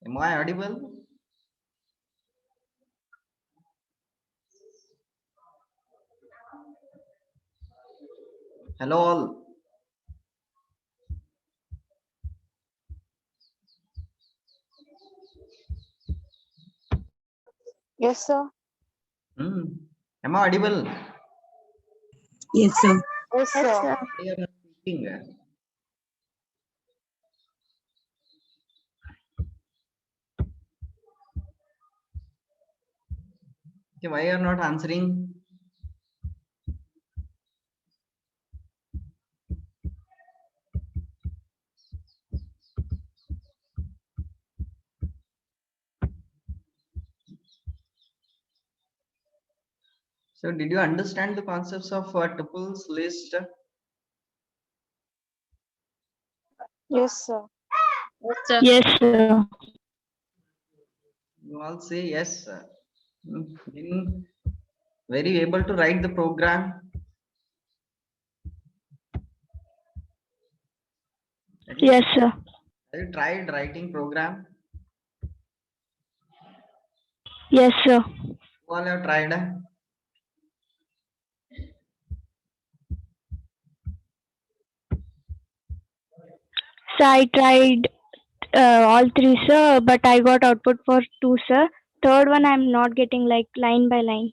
Am I audible? Hello all. Yes, sir. Am I audible? Yes, sir. Yes, sir. They are not speaking. Okay, why are not answering? So did you understand the concepts of tuples list? Yes, sir. Yes, sir. You all say yes. Then very able to write the program. Yes, sir. Have you tried writing program? Yes, sir. You all have tried. So I tried all three, sir, but I got output for two, sir. Third one, I'm not getting like line by line.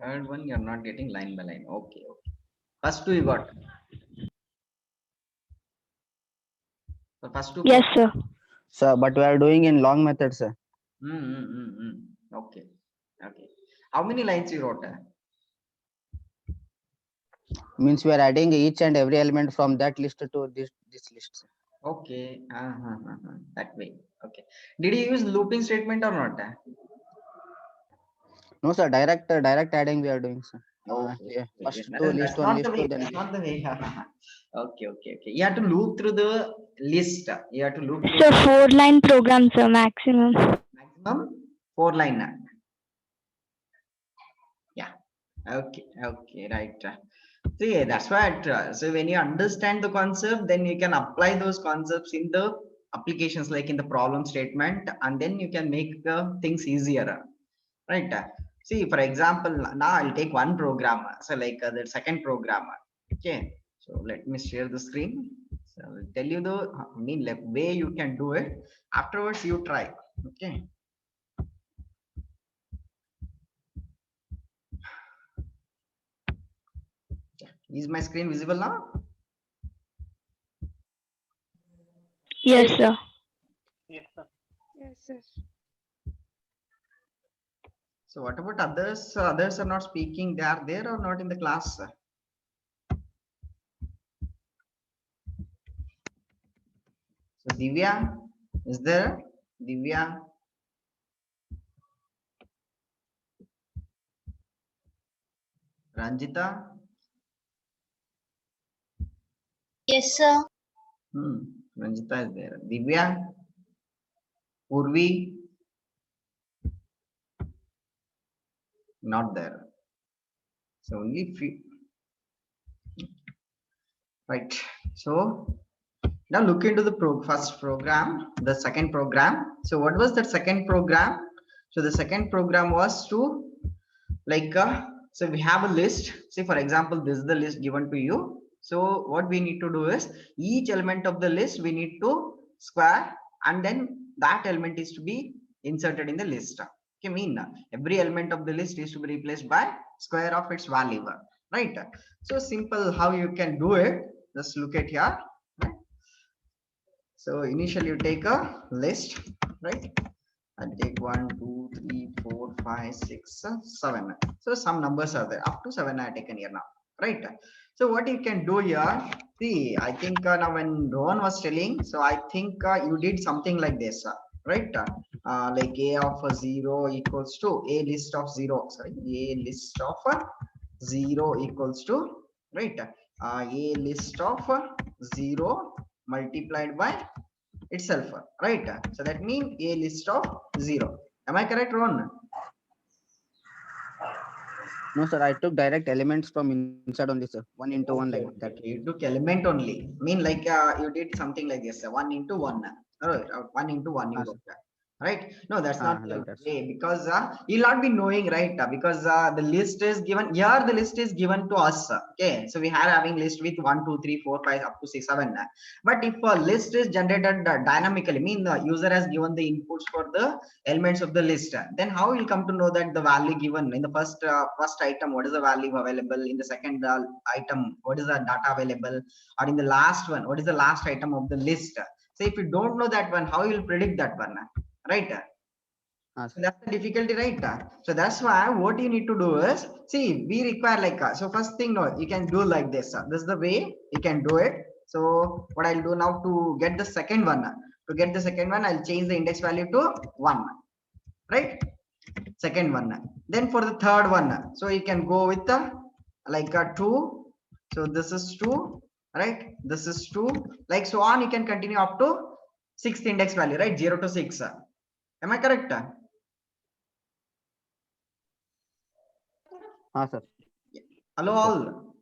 Third one, you're not getting line by line. Okay, okay. First two you got. The first two. Yes, sir. Sir, but we are doing in long method, sir. Okay, okay. How many lines you wrote? Means we are adding each and every element from that list to this list, sir. Okay, that way. Okay. Did you use looping statement or not? No, sir. Direct adding we are doing, sir. Okay, Yeah. okay, First okay. to That's list one, not list the two, way. then That's list. not the way. Okay, okay, okay. You have to loop through the list. You have to loop through So 4-line program, sir, maximum. maximum 4 line. Yeah. Okay, okay, right. See, that's what. So when you understand the concept, then you can apply those concepts in the applications, like in the problem statement, and then you can make things easier. Right. See, for example, now I'll take one program. So like the second program. Okay. So let me share the screen. So I'll tell you the like way you can do it. Afterwards, you try. Okay. Is my screen visible now? Yes, sir. Yes, sir. So what about others? Others are not speaking. They are there or not in the class? So Divya, is there? Divya. Ranjita. Yes, sir. Ranjita is there. Divya. Urvi. Not there. So only few. Right. So now look into the first program, the second program. So what was that second program? So the second program was to like so we have a list. Say for example, this is the list given to you. So what we need to do is each element of the list we need to square, and then that element is to be inserted in the list. Okay, mean every element of the list is to be replaced by square of its value, right? So simple how you can do it. Just look at here. Right? So initially you take a list, right? And take 1, 2, 3, 4, 5, 6, 7. So some numbers are there. Up to 7 I taken here now, right? So what you can do here, see, I think now when Rohan was telling, so I think you did something like this, right? Like a of 0 equals to a list of 0. Sorry, a list of 0 equals to, right? A list of 0 multiplied by itself, right? So that means a list of 0. Am I correct, Ron? No, sir. I took direct elements from inside only, sir. One into one like that. Okay. You took element only. Mean like you did something like this, 1 into 1. 1 into 1 you sir. wrote that, right? No, that's not the Like that, sir. way, because you'll not be knowing, right? Because the list is given here, the list is given to us. Okay, so we are having list with 1 2 3 4 5 up to 6 7. But if a list is generated dynamically, mean the user has given the inputs for the elements of the list, then how will come to know that the value given in the first item, what is the value available, in the second item, what is the data available, or in the last one, what is the last item of the list? So if you don't know that one, how you will predict that one, right? So that's the difficulty, right? So that's why what you need to do is, see, we require like so first thing, no, you can do like this. This is the way you can do it. So what I'll do now to get the second one, I'll change the index value to 1, right? Second one. Then for the third one, so you can go with the like a 2. So this is 2, right? This is 2, like so on. You can continue up to 6th index value, right? 0 to 6. Am I correct? Sir. Hello all.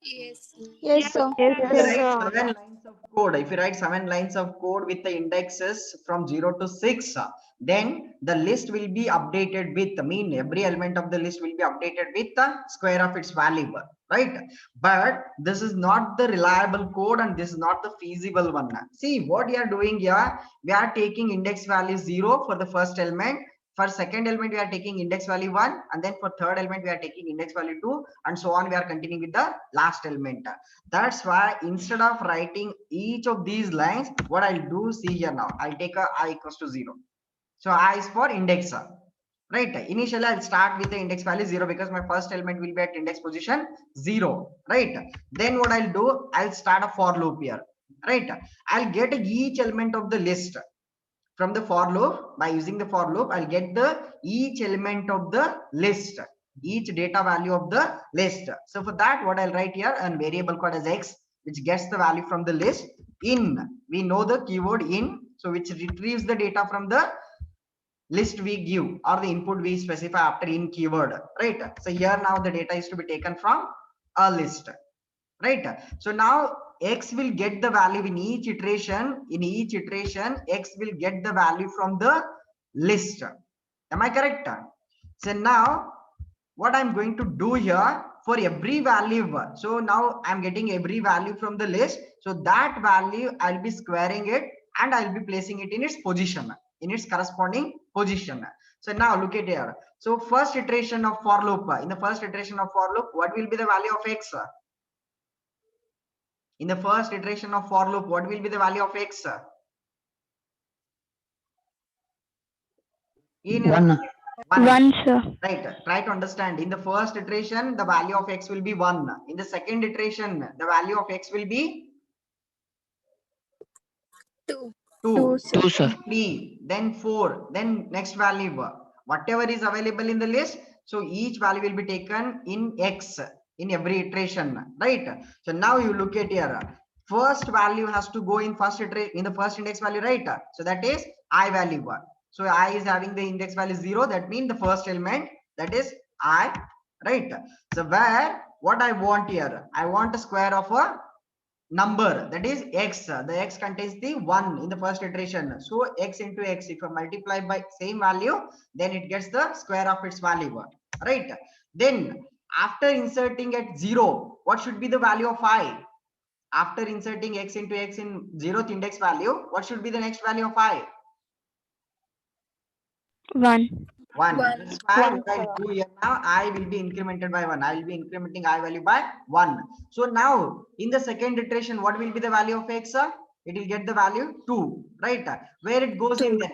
Yes. Yes, sir. Yes, If you sir. write 7 lines of code, if you write 7 lines of code with the indexes from 0 to 6, then the list will be updated with, mean every element of the list will be updated with the square of its value, right? But this is not the reliable code, and this is not the feasible one. See what we are doing here, we are taking index value 0 for the first element, for second element we are taking index value 1, and then for third element we are taking index value 2, and so on. We are continuing with the last element. That's why instead of writing each of these lines, what I'll do, see here now, I'll take a I equals to 0. So I is for index, right? Initially I'll start with the index value 0 because my first element will be at index position 0, right? Then what I'll do, I'll start a for loop here, right? I'll get each element of the list from the for loop. By using the for loop, I'll get the each element of the list, each data value of the list. So for that, what I'll write here, and variable called as x, which gets the value from the list. In, we know the keyword in, so which retrieves the data from the list we give, or the input we specify after in keyword, right? So here now the data is to be taken from a list, right? So now x will get the value in each iteration. In each iteration, x will get the value from the list. Am I correct? So now what I'm going to do here, for every value, so now I'm getting every value from the list, so that value I'll be squaring it, and I'll be placing it in its position, in its corresponding position. So now look at here. So first iteration of for loop, in the first iteration of for loop, what will be the value of x? In the first iteration of for loop, what will be the value of x? In 1. 1, sir. right, try to understand. In the first iteration, the value of x will be 1. In the second iteration, the value of x will be 2. 2, 2, then 3, then 4, then next value, whatever is available in the list, so each value will be taken in x in every iteration, right? So now you look at here, first value has to go in first iteration, in the first index value, right? So that is I value. So I is having the index value 0, that means the first element, that is I, right? So where, what I want here, I want a square of a number, that is x. The x contains the 1 in the first iteration, so x into x, if you multiply by same value, then it gets the square of its value, right? Then after inserting at 0, what should be the value of I? After inserting x into x in 0th index value, what should be the next value of I? 1. 1. That's why 1, what I sir. do here now, I will be incremented by 1. I will be incrementing I value by 1. So now in the second iteration, what will be the value of x? It will get the value 2, right? Where it goes in then?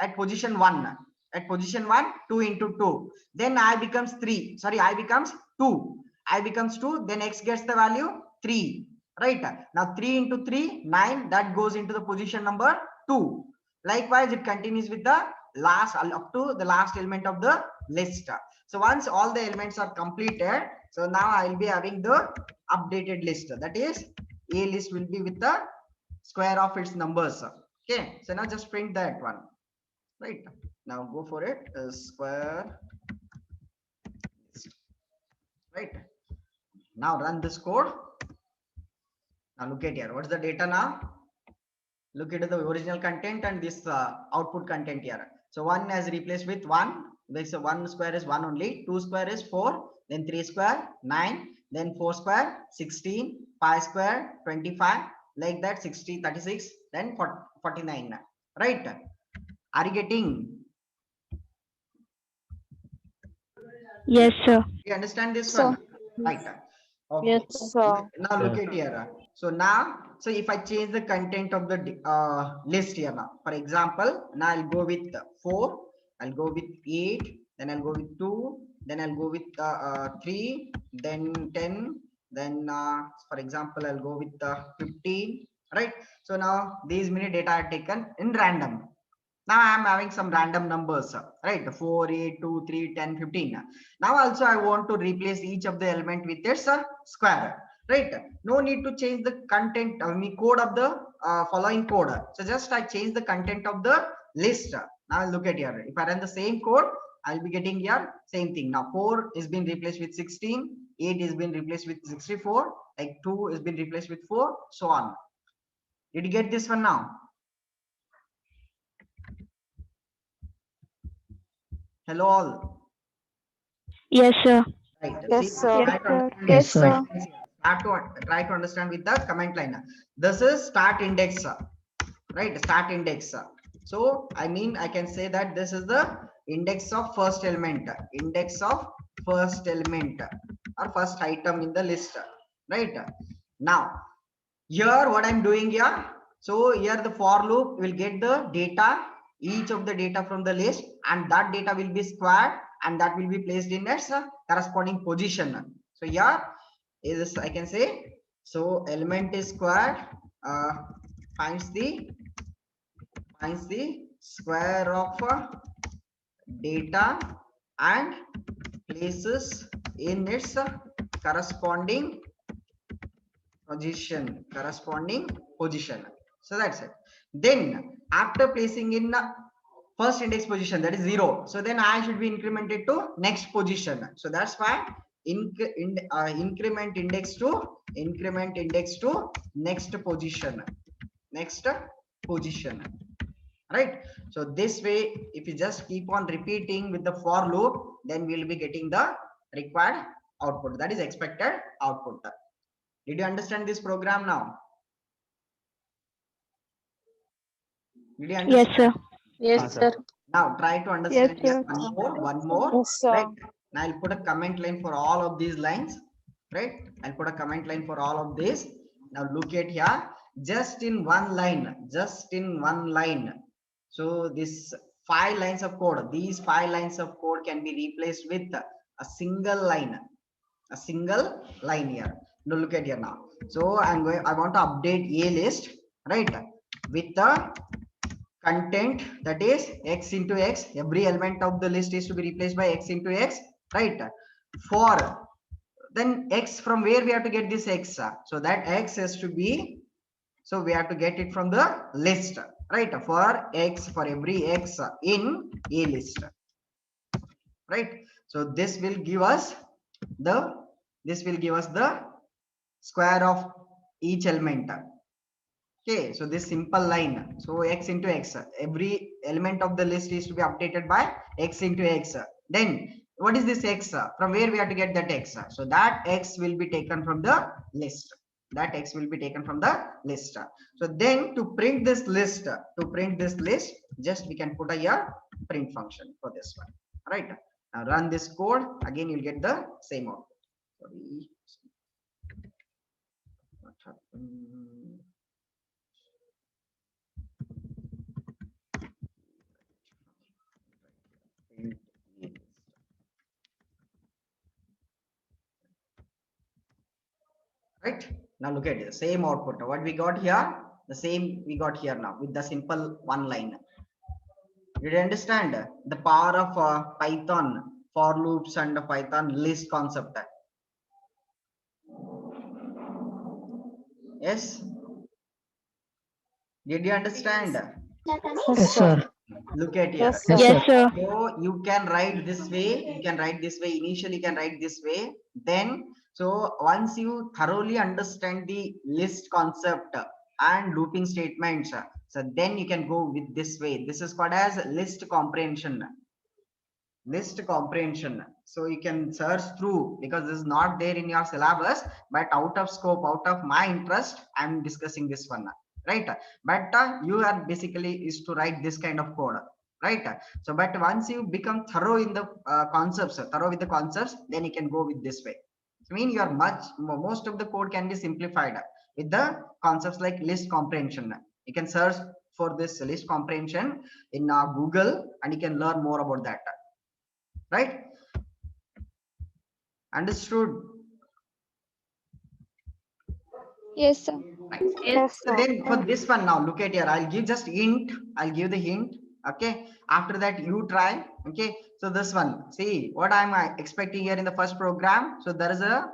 At position 1. At position 1, 2 into 2. Then I becomes 3. Sorry, I becomes 2. I becomes 2. Then x gets the value 3, right? Now 3 into 3, 9. That goes into the position number 2. Likewise, it continues with the last, up to the last element of the list. So once all the elements are completed, so now I will be having the updated list, that is a list will be with the square of its numbers. Okay, so now just print that one, right? Now go for it, square list, right? Now run this code. Now look at here, what's the data now? Look at the original content and this output content here. So 1 has replaced with 1. This 1 square is 1 only. 2 square is 4. Then 3 square 9. Then 4 square 16. 5 square 25. Like that 60, 36. Then 49. Right? Are you getting? Yes, sir. You understand this Sir. one? Right. Okay. Yes, sir. Now look at here. So now, so if I change the content of the list here now, for example, now I'll go with 4, I'll go with 8, then I'll go with 2, then I'll go with 3, then 10, then for example, I'll go with 15, right? So now these many data are taken in random. Now I am having some random numbers, right? 4, 8, 2, 3, 10, 15. Now also I want to replace each of the element with its square, right? No need to change the content code of the following code. So just I change the content of the list. Now look at here. If I run the same code, I'll be getting here same thing. Now 4 is being replaced with 16, 8 is being replaced with 64, like 2 is being replaced with 4, so on. Did you get this one now? Hello all. Yes, sir. Right. Yes, See, sir. try to understand Yes, with sir. comment lines here. Try to understand with the comment line. This is start index, right? Start index. So I mean I can say that this is the index of first element, index of first element or first item in the list, right? Now here what I'm doing here, so here the for loop will get the data, each of the data from the list, and that data will be squared and that will be placed in its corresponding position. So here is I can say, so element is squared, finds the square of data and places in its corresponding position. So that's it. Then after placing in first index position, that is 0, so then I should be incremented to next position. So that's why increment index to next position, right? So this way, if you just keep on repeating with the for loop, then we'll be getting the required output, that is expected output. Did you understand this program now? Did you understand? Yes, sir. Yes, sir. Now try to understand Yes, sir. one more. Yes, sir. Right? Now I'll put a comment line for all of these lines. Right? I'll put a comment line for all of this. Now look at here. Just in one line. So this 5 lines of code. These 5 lines of code can be replaced with a single line. Here. Now look at here now. So I want to update a list, right? With the content, that is x into x. Every element of the list is to be replaced by x into x, right? For then x, from where we have to get this x? So that x has to be, so we have to get it from the list, right? For every x in a list, right? So this will give us the square of each element. Okay, so this simple line, so x into x, every element of the list is to be updated by x into x. Then what is this x? From where we have to get that x? So that x will be taken from the list. So then to print this list, just we can put a print function for this one, right? Now run this code again, you'll get the same output. Sorry, what happened? Right, now look at the same output. What we got here, the same we got here now with the simple one line. Did you understand the power of Python for loops and the Python list concept? Yes, did you understand? Yes, sir. Look at here. Yes, sir. Yes, sir. So you can write this way, initially you can write this way. Then, so once you thoroughly understand the list concept and looping statements, So then you can go with this way. This is called as list comprehension. List comprehension. So you can search through, because this is not there in your syllabus, but out of scope, out of my interest, I'm discussing this one, right? But you are basically is to write this kind of code, right? So but once you become thorough in the concepts, thorough with the concepts, then you can go with this way. I mean, you are most of the code can be simplified with the concepts like list comprehension. You can search for this list comprehension in Google, and you can learn more about that, right? Understood? Yes, sir. Right. Yes, So sir. then for this one, now look at here, I'll give just hint, I'll give the hint. Okay, after that you try. Okay, so this one, see what I'm expecting here in the first program. So there is a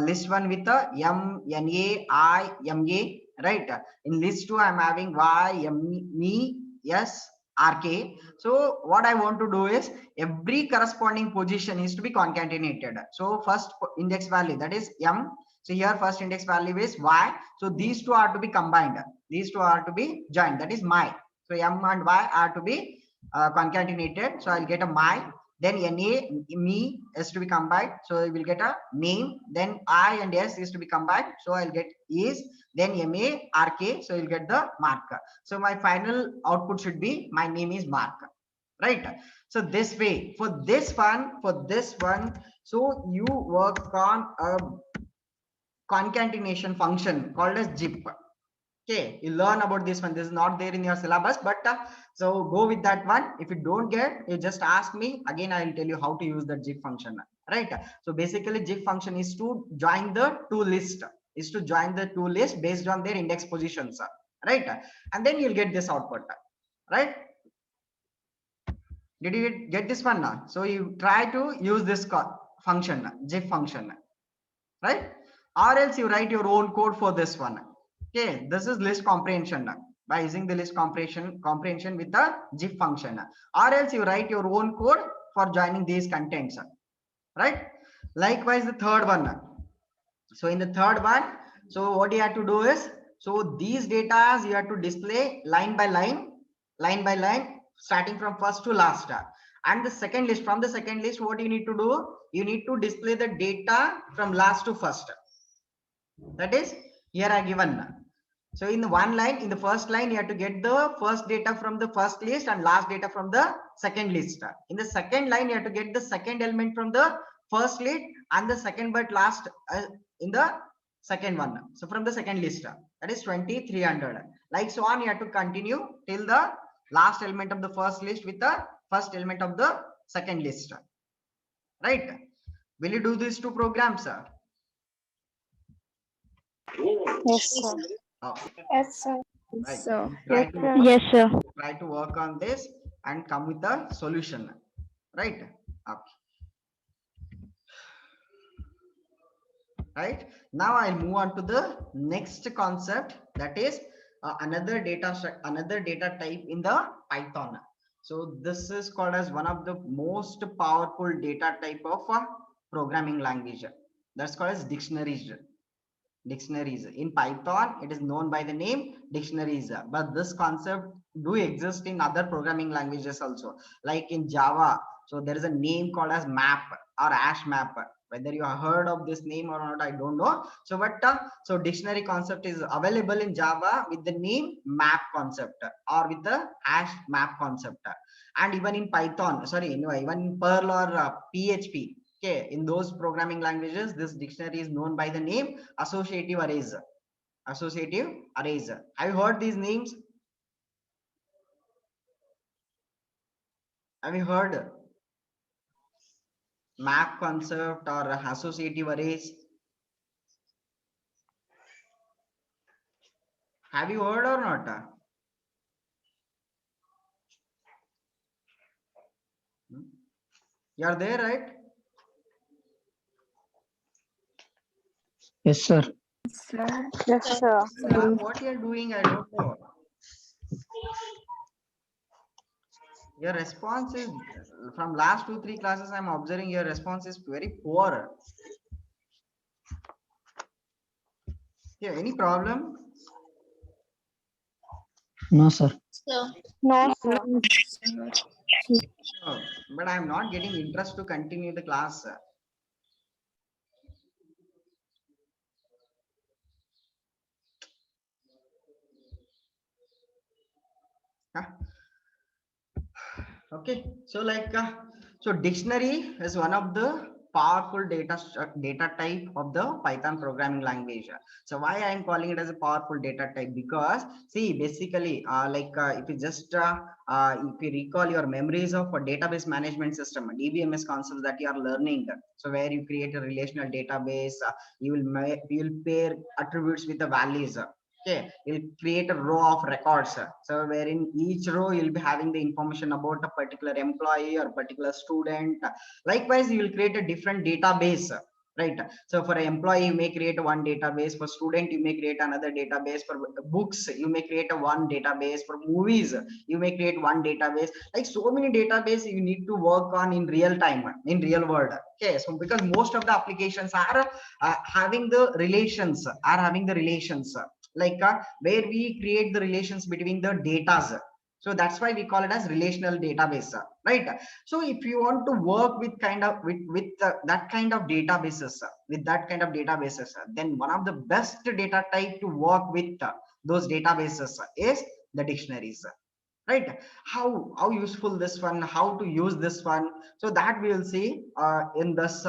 list one with a M, N, A, I, M, A, right? In list two, I'm having Y, M, E, S, R, K. So what I want to do is every corresponding position is to be concatenated. So first index value, that is M. So here first index value is Y. So these two are to be combined. These two are to be joined. That is my. So M and Y are to be concatenated. So I'll get a my. Then NA, me is to be combined. So I will get a name. Then I and S is to be combined. So I'll get is. Then MA, RK. So you'll get the mark. So my final output should be my name is Mark. Right? So this way, for this one, so you work on a concatenation function called as JIP. Okay, you learn about this one. This is not there in your syllabus, but so go with that one. If you don't get, you just ask me again. I will tell you how to use the JIP function, right? So basically, JIP function is to join the two lists. Is to join the two lists based on their index positions, right? And then you'll get this output, right? Did you get this one now? So you try to use this function, JIP function, right? Or else you write your own code for this one. Okay, this is list comprehension by using the list comprehension with the JIP function. Or else you write your own code for joining these contents, right? Likewise, the third one. So in the third one, so what you have to do is, so these data you have to display line by line, starting from first to last. And the second list, from the second list, what you need to do? You need to display the data from last to first. That is here I given. So in the one line, in the first line, you have to get the first data from the first list and last data from the second list. In the second line, you have to get the second element from the first list and the second but last in the second one. So from the second list, that is 2300. Like so on, you have to continue till the last element of the first list with the first element of the second list. Right? Will you do these two programs, sir? Yes, sir. Okay. Yes, sir. Right. So, Yes, sir. Try to work on this and come with a solution, right? Okay. Right, now I'll move on to the next concept, that is another data type in the Python. So this is called as one of the most powerful data type of programming language, that's called as dictionaries. In Python, it is known by the name dictionaries, but this concept do exist in other programming languages also, like in Java. So there is a name called as map or hash map. Whether you have heard of this name or not, I don't know. So but so dictionary concept is available in Java with the name map concept or with the hash map concept. And even in Python, sorry, no, even in Perl or PHP, okay, in those programming languages, this dictionary is known by the name associative arrays. Associative arrays. Have you heard these names? Have you heard map concept or associative arrays? Have you heard or not? You are there, right? Yes, sir. yes, sir. What you are doing, I don't know. Your response is, from last 2-3 classes I'm observing, your response is very poor. Yeah, any problem? No, sir. Sir. No, sir. Oh, but I'm not getting interest to continue the class. Huh? Okay, so so dictionary is one of the powerful data type of the Python programming language. So why I am calling it as a powerful data type? Because see, basically, if you just if you recall your memories of a database management system, DBMS concepts that you are learning. So where you create a relational database, you will pair attributes with the values. Okay, you'll create a row of records, so wherein each row you'll be having the information about a particular employee or particular student. Likewise, you will create a different database, right? So for an employee you may create one database, for student you may create another database, for books you may create a one database, for movies you may create one database. Like so many databases you need to work on in real time, in real world. Okay, so because most of the applications are having the relations, where we create the relations between the datas. So that's why we call it as relational database, right? So if you want to work with that kind of databases, then one of the best data type to work with those databases is the dictionaries, right? How useful this one, how to use this one, so that we will see in this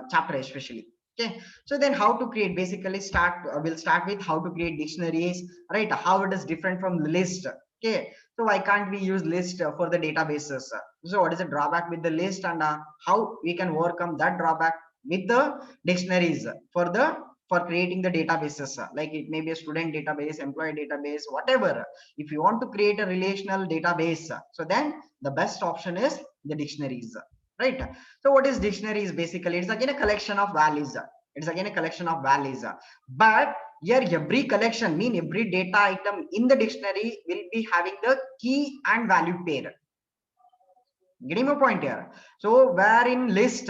chapter especially. Okay, so then how to create, basically we'll start with how to create dictionaries, right? How it is different from the list. Okay, so why can't we use list for the databases? So what is the drawback with the list, and how we can overcome that drawback with the dictionaries for creating the databases, like it may be a student database, employee database, whatever. If you want to create a relational database, so then the best option is the dictionaries, right? So what is dictionaries? Basically it's again a collection of values, but here every collection mean every data item in the dictionary will be having the key and value pair. Getting my point here? So where in list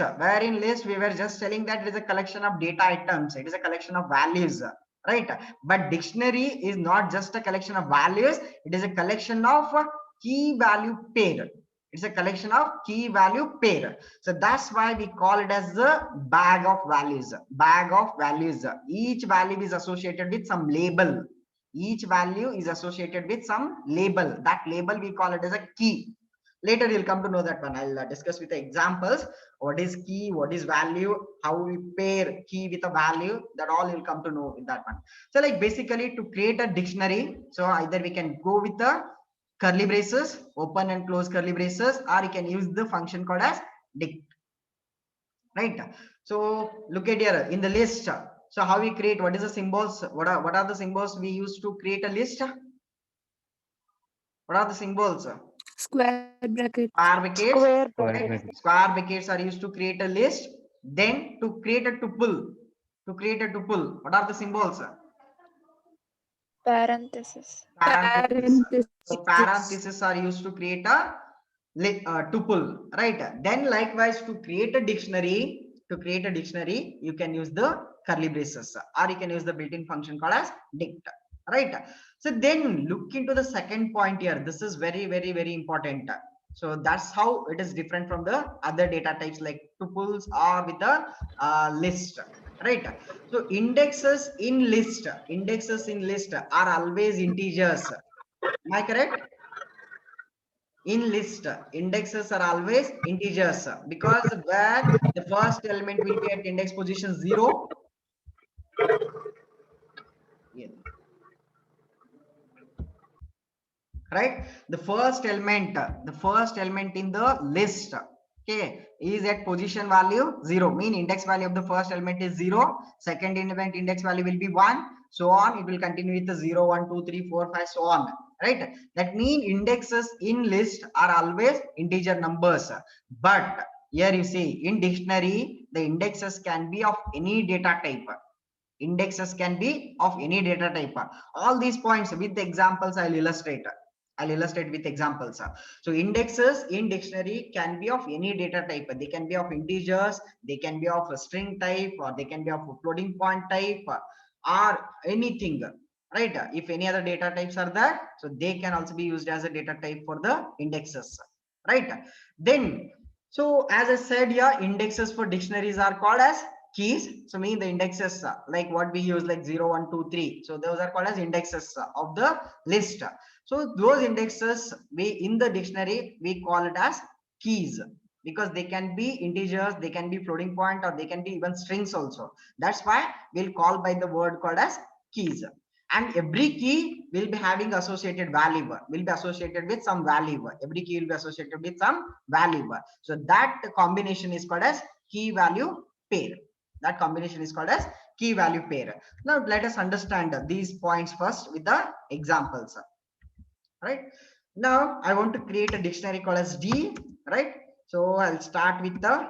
we were just telling that it is a collection of data items, it is a collection of values, right? But dictionary is not just a collection of values, it is a collection of key value pair. It's a collection of key value pair. So that's why we call it as the bag of values. Each value is associated with some label. That label we call it as a key. Later you'll come to know that one. I'll discuss with the examples what is key, what is value, how we pair key with a value, that all you'll come to know in that one. So like basically to create a dictionary, so either we can go with the curly braces, open and close curly braces, or you can use the function called as dict, right? So look at here in the list. So how we create, what is the symbols, what are the symbols we use to create a list? What are the symbols? Square bracket. Square brackets are used to create a list. Then to create a tuple, what are the symbols? Parenthesis. So parentheses are used to create a tuple, right? Then likewise to create a dictionary, you can use the curly braces, or you can use the built-in function called as dict, right? So then look into the second point here. This is very, very, very important. So that's how it is different from the other data types like tuples or with a list, right? So indexes in list are always integers. Am I correct? In list, indexes are always integers, because where the first element will be at index position 0. Yeah. Right, the first element in the list, okay, is at position value 0, mean index value of the first element is 0, second element index value will be 1, so on it will continue with the 0 1 2 3 4 5 so on, right? That mean indexes in list are always integer numbers. But here you see in dictionary the indexes can be of any data type. All these points with the examples I'll illustrate with examples. So indexes in dictionary can be of any data type. They can be of integers, they can be of a string type, or they can be of a floating point type, or anything. right? If any other data types are there, so they can also be used as a data type for the indexes, right? Then, so as I said here, indexes for dictionaries are called as keys. So mean the indexes like what we use like 0, 1, 2, 3. So those are called as indexes of the list. So those indexes we in the dictionary we call it as keys, because they can be integers, they can be floating point, or they can be even strings also. That's why we'll call by the word called as keys. And every key will be having associated value, will be associated with some value. Every key will be associated with some value. So that combination is called as key value pair. That combination is called as key value pair. Now let us understand these points first with the examples. Right now I want to create a dictionary called as D, right? So I'll start with the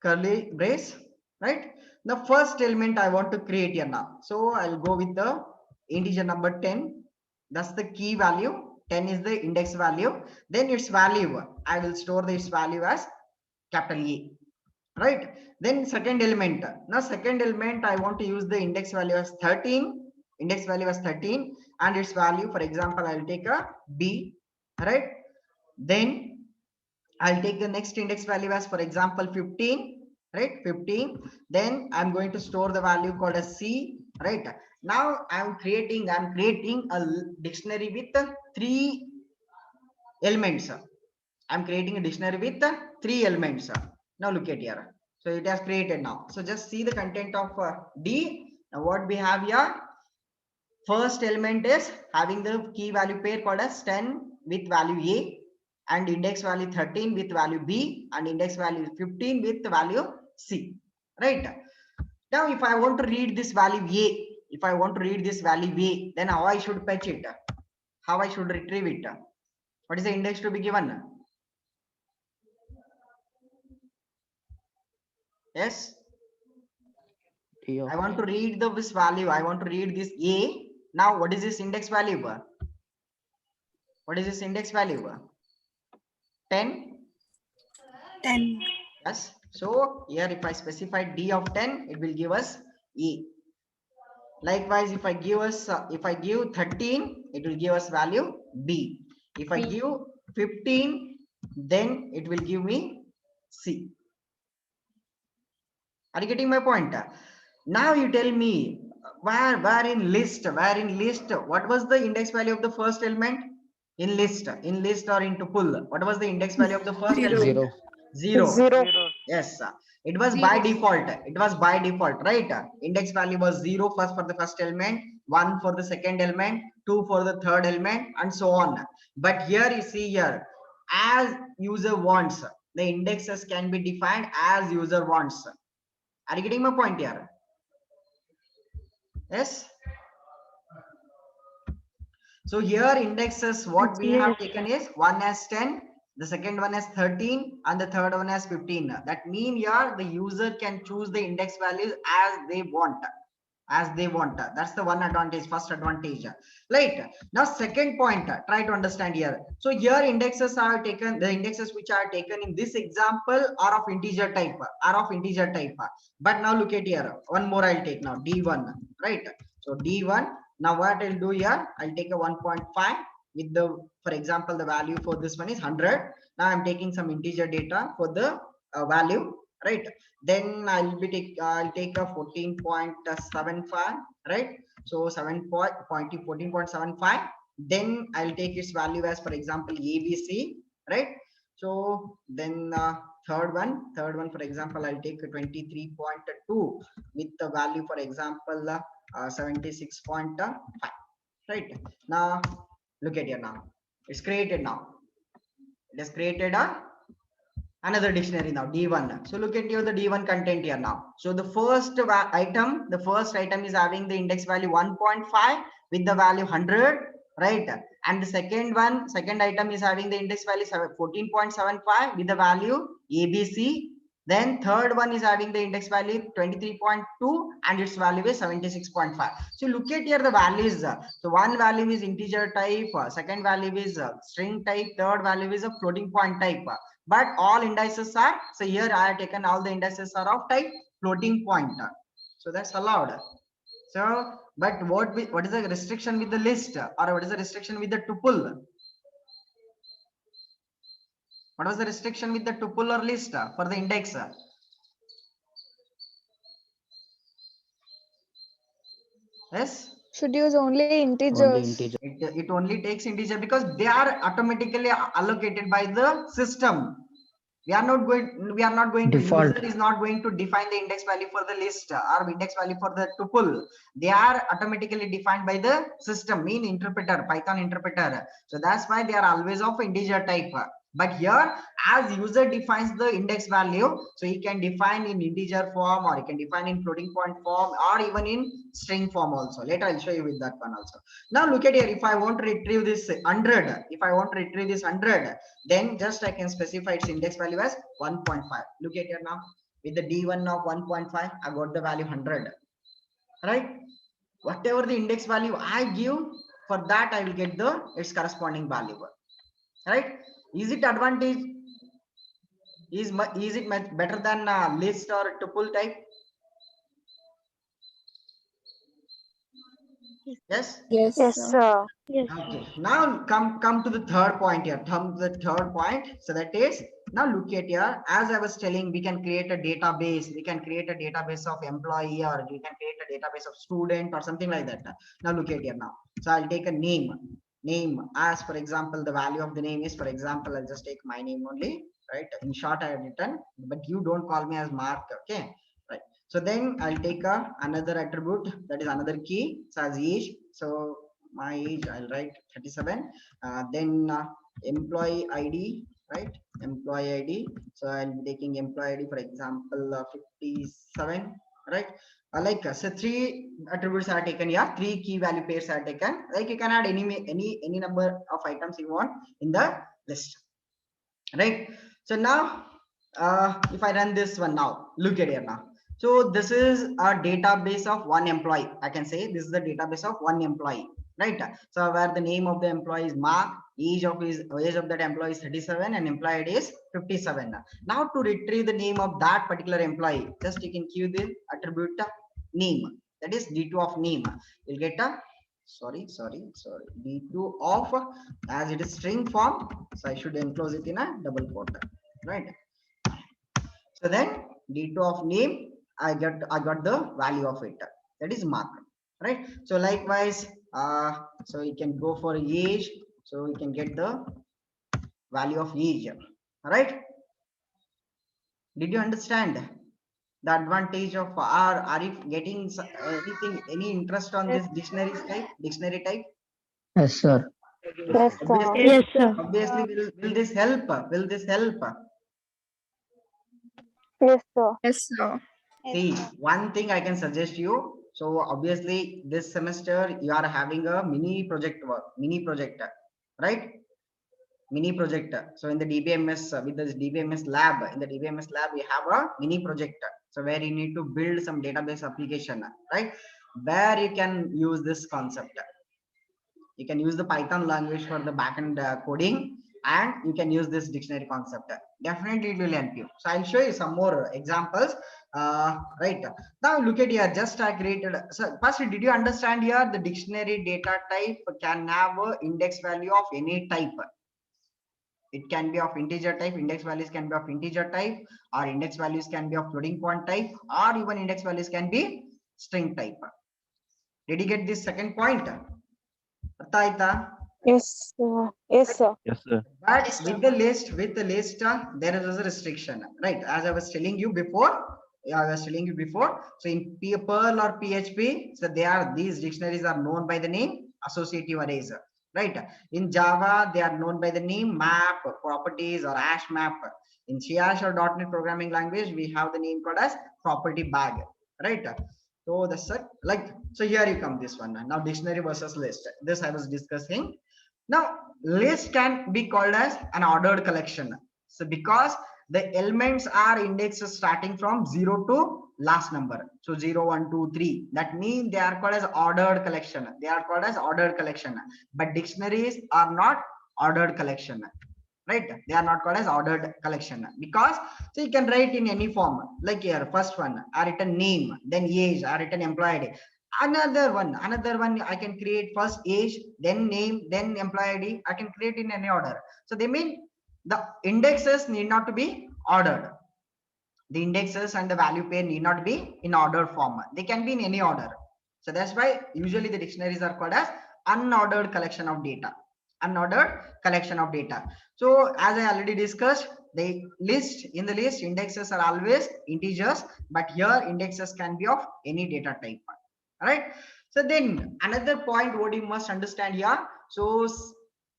curly brace, right? The first element I want to create here now. So I'll go with the integer number 10. That's the key value. 10 is the index value. Then its value, I will store its value as capital E, right? Then second element. Now second element, I want to use the index value as 13. Index value as 13 and its value, for example, I'll take a B, right? Then I'll take the next index value as, for example, 15, right? 15. Then I'm going to store the value called as C, right? Now I'm creating a dictionary with 3 elements. I'm creating a dictionary with 3 elements. Now look at here. So it has created now. So just see the content of D. Now what we have here. First element is having the key value pair called as 10 with value A, and index value 13 with value B, and index value 15 with value C, right? Now if I want to read this value A, then how I should fetch it? How I should retrieve it? What is the index to be given? Yes, I want to read this value. I want to read this A. Now what is this index value? What is this index value? 10. 10. Yes. So here if I specify D of 10, it will give us E. Likewise, if I give 13, it will give us value B. If I give 15, then it will give me C. Are you getting my point? Now you tell me where in list, what was the index value of the first element? In list or in tuple, what was the index value of the first element? 0. Yes, it was by default. Right? Index value was 0 first for the first element, 1 for the second element, 2 for the third element, and so on. But here you see here, as user wants, the indexes can be defined as user wants. Are you getting my point here? Yes. So here indexes, what we have taken is one as 10, the second one as 13, and the third one as 15. That means here the user can choose the index values as they want. That's the one advantage, first advantage. Right. Now second point, try to understand here. So here indexes are taken, the indexes which are taken in this example are of integer type. But now look at here, one more I'll take now, D1, right? So D1, now what I'll do here, I'll take a 1.5 with the, for example, the value for this one is 100. Now I'm taking some integer data for the value, right? Then I'll take a 14.75, right? So 14.75. Then I'll take its value as, for example, ABC, right? So then third one, for example, I'll take a 23.2 with the value, for example, 76.5, right? Now look at here. Now it's created. Now it has created another dictionary now, D1. So look at the D1 content here now. So the first item is having the index value 1.5 with the value 100, right? And the second item is having the index value 14.75 with the value ABC. Then third one is having the index value 23.2 and its value is 76.5. So look at here the values. So one value is integer type, second value is string type, third value is a floating point type. But all indices are, so here I have taken all the indices are of type floating point. So that's allowed. So, but what is the restriction with the list, or what is the restriction with the tuple? What was the restriction with the tuple or list for the index? Yes. Should use only Only integers. integer. It only takes integer because they are automatically allocated by the system. We are not going to, Default. user is not going to define the index value for the list or index value for the tuple. They are automatically defined by the system, mean interpreter, Python interpreter. So that's why they are always of integer type. But here, as user defines the index value, so he can define in integer form, or he can define in floating point form, or even in string form also. Later I'll show you with that one also. Now look at here, if I want to retrieve this 100, then just I can specify its index value as 1.5. Look at here now, with the D1 of 1.5, I got the value 100, right? Whatever the index value I give, for that I will get the its corresponding value, right? Is it advantage? Is it much better than list or tuple type? Yes. Yes. Yes, sir. Yes. Okay, now come to the third point here. Come to the third point. So that is, now look at here. As I was telling, we can create a database. We can create a database of employee, or we can create a database of student or something like that. Now look at here now. So I'll take a name. As for example, the value of the name is, for example, I'll just take my name only, right? In short, I have written, but you don't call me as Mark. Okay, right? So then I'll take another attribute, that is another key. So as age. So my age, I'll write 37. Then employee ID, right? Employee ID. So I'll be taking employee ID, for example, 57, right? So 3 attributes are taken here, 3 key value pairs are taken. Like you can add any number of items you want in the list, right? So now, if I run this one now, look at here now. So this is a database of one employee. I can say this is the database of one employee, right? So where the name of the employee is Mark, age of that employee is 37, and employee ID is 57. Now to retrieve the name of that particular employee, just you can queue the attribute name, that is D2 of name. You'll get a sorry D2 of, as it is string form, so I should enclose it in a double quote, right? So then D2 of name, I got the value of it, that is Mark, right? So likewise, so you can go for age, so we can get the value of age, right? Did you understand the advantage of, are you getting any interest on this dictionary type? Yes, sir. Yes, Obviously, Yes, sir. will this help? Will this help? Yes, sir. Yes, sir. See, one thing I can suggest you. So obviously this semester you are having a mini project, right? Mini project. So in the DBMS, with this DBMS lab, we have a mini project. So where you need to build some database application, right? Where you can use this concept. You can use the Python language for the backend coding, and you can use this dictionary concept. Definitely it will help you. So I'll show you some more examples. Right now, look at here. Just I created. So first, did you understand here the dictionary data type can have an index value of any type? It can be of integer type. Index values can be of integer type, or index values can be of floating point type, or even index values can be string type. Did you get this second point? Yes, sir. Yes, sir. Yes, sir. But Yes, with sir. the list, there is a restriction, right? As I was telling you before, So in Perl or PHP, so these dictionaries are known by the name associative arrays, right? In Java, they are known by the name map, properties, or hash map. In C# or .NET programming language, we have the name called as property bag, right? So that's it. So here you come, this one. Now dictionary versus list. This I was discussing. Now list can be called as an ordered collection. So because the elements are indexed starting from 0 to last number. So 0, 1, 2, 3. That means they are called as ordered collection. But dictionaries are not ordered collection, right? They are not called as ordered collection because so you can write in any form. Like here, first one, I written name, then age, I written employee. Another one I can create first age, then name, then employee ID. I can create in any order. So they mean the indexes need not to be ordered. The indexes and the value pair need not be in order form. They can be in any order. So that's why usually the dictionaries are called as unordered collection of data. Unordered collection of data. So as I already discussed, the list, in the list, indexes are always integers, but here indexes can be of any data type. All right. So then another point what you must understand here. So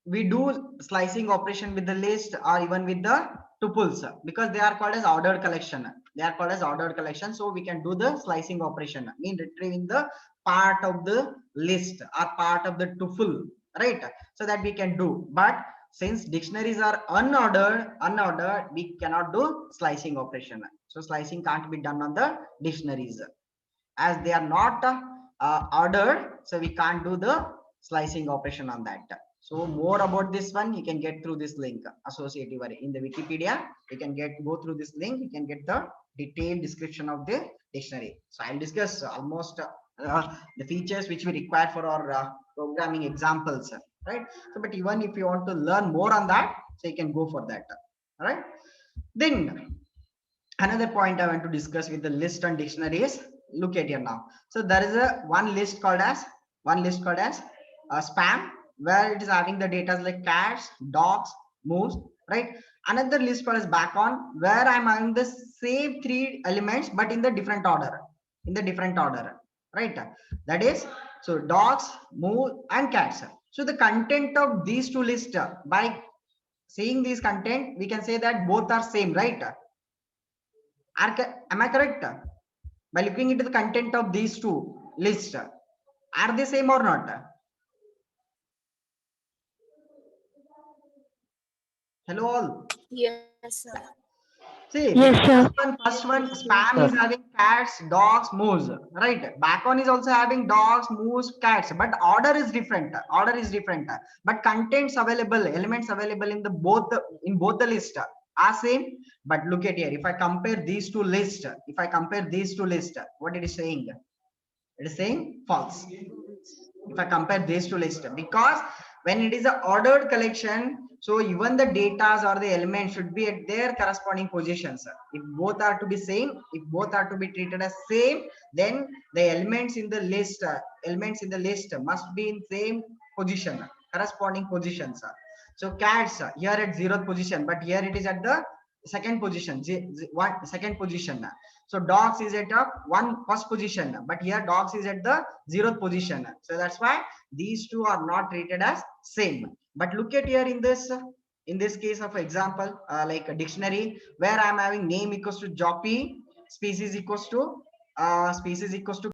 we do slicing operation with the list or even with the tuples because they are called as ordered collection. They are called as ordered collection. So we can do the slicing operation, mean retrieving the part of the list or part of the tuple, right? So that we can do. But since dictionaries are unordered, we cannot do slicing operation. So slicing can't be done on the dictionaries as they are not ordered. So we can't do the slicing operation on that. So more about this one, you can get through this link associative array in the Wikipedia. You can go through this link. You can get the detailed description of the dictionary. So I'll discuss almost the features which we require for our programming examples, right? So, but even if you want to learn more on that, so you can go for that. All right. Then another point I want to discuss with the list and dictionaries. Look at here now. So there is a one list called as spam, where it is having the data like cats, dogs, moves, right? Another list called as back on, where I'm having the same three elements but in the different order, right? That is, so dogs, move, and cats. So the content of these two lists, by seeing these content, we can say that both are same, right? Am I correct? By looking into the content of these two lists, are they same or not? Hello all. Yes, sir. See, Yes, sir. first one, spam is having cats, dogs, moose, right? Back on is also having dogs, moose, cats, but order is different. But contents available, elements available in both the list are same. But look at here. If I compare these two lists, what it is saying? It is saying false. If I compare these two lists, because when it is an ordered collection, so even the data or the elements should be at their corresponding positions. If both are to be same, if both are to be treated as same, then the elements in the list must be in same position, corresponding positions. So cats here at 0th position, but here it is at the second position, second position. So dogs is at first position, but here dogs is at the 0th position. So that's why these two are not treated as same. But look at here in this case of example, like a dictionary, where I'm having name equals to Joppy, species equals to